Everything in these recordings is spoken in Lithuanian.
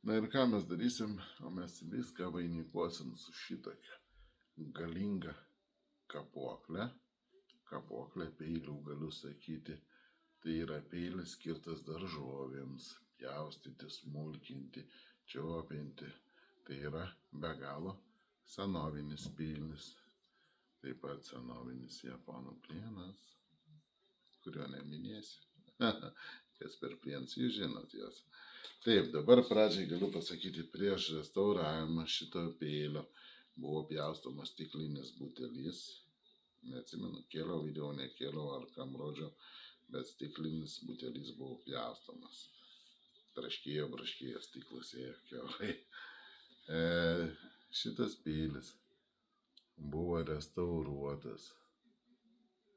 Na ir ką mes darysim, o mes viską vainikuosim su šitokia galinga kapuoklė. Kapuoklė peilių galiu sakyti. Tai yra peilis skirtas daržovėms, pjaustyti, smulkinti, čiopinti. Tai yra be galo senovinis peilis. Taip pat senovinis japonų plienas, kurio neminėsiu. Kas per plienas, jūs žinot jos. Taip, dabar pradžiai galiu pasakyti, prieš restauravimą šito peilio buvo pjaustomas stiklinis butelis. Neatsimenu, kėliau video, nekėliau ar kam rodžiau, bet stiklinis butelis buvo pjaustomas. Braškėjo stiklas ėjo kiaurai. Šitas peilis buvo restauruotas,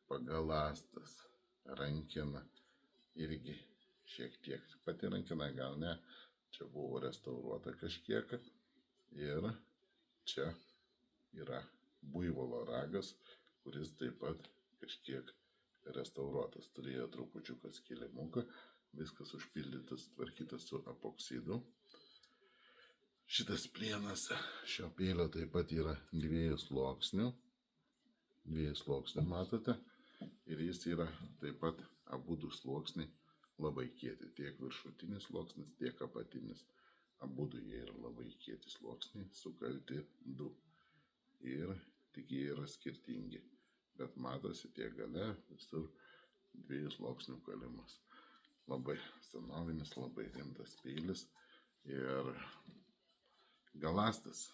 pagalastas, rankena irgi šiek tiek, pati rankena gal ne, čia buvo restauruota kažkiek ir čia yra buivolo ragas, kuris taip pat kažkiek restauruotas, turėjo trupučiuką skilimuką, viskas užpildytas, tvarkytas su epoksidu. Šitas plienas šio peilio taip pat yra 2 sluoksnių. 2 sluoksnių matote. Ir jis yra taip pat abudu sluoksniai labai kieti. Tiek viršutinis sluoksnis, tiek apatinis. Abudu jie yra labai kieti sluoksniai, sukalti 2. Ir tik jie yra skirtingi. Bet matosi tiek gale visur 2 sluoksnių kalimas. Labai senovinis, labai rimtas peilis. Ir galastas.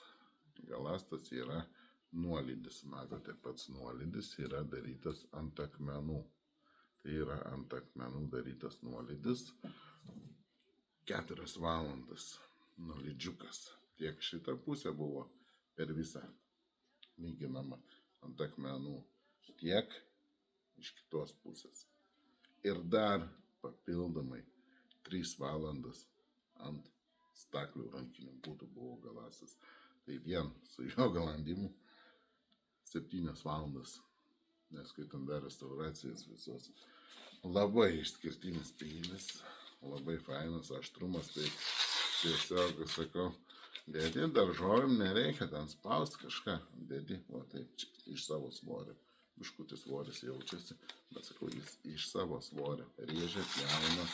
Galastas yra nuolydis. Matote, pats nuolydis yra darytas ant akmenų. Tai yra ant akmenų darytas nuolydis. 4 valandas nuolydžiukas. Tiek šita pusė buvo per visą lyginama ant akmenų. Tiek iš kitos pusės. Ir dar papildomai 3 valandas ant staklių rankinių būtų buvo galastas. Tai vien su jo galandimu 7 valandas, neskaitant dar restauracijas visos. Labai išskirtinis peilis, labai fainas, aštrumas, tai tiesiog sakau, dedi daržovėm, nereikia ten spaust kažką, dedi, o taip, iš savo svorio. Biškutis svoris jaučiasi, bet sakau, jis iš savo svorio rėžia, pjauna,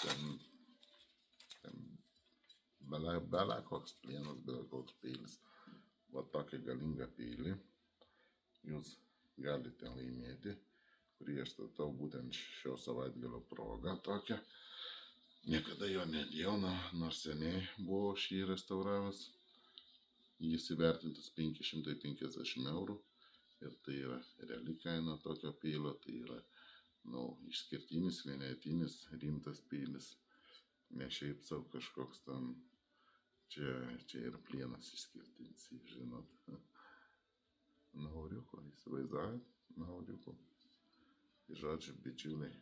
ten bele koks plienas, bele koks peilis. Va tokį galingą peilį jūs galite laimėti, kurį aš statau būtent šio savaitgalio progą tokią. Niekada jo nedėjau, nors seniai buvau šį restauravęs. Jis įvertintas 550 eurų ir tai yra reali kaina tokio peilio, tai yra išskirtinis, vienetinis, rimtas peilis. Ne šiaip savo kažkoks ten. Čia ir plienas išskirtinis, žinot. Nauriuko, įsivaizduojat? Nauriuko. Žodžiu, bičiuliai,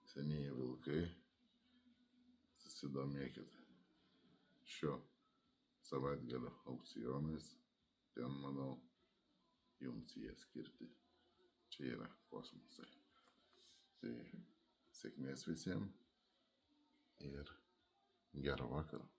senieji vilkai, susidomėkit šio savaitgalio aukcionais. Ten, manau, jums jie skirti. Čia yra kosmosai. Tai sėkmės visiems ir gero vakaro.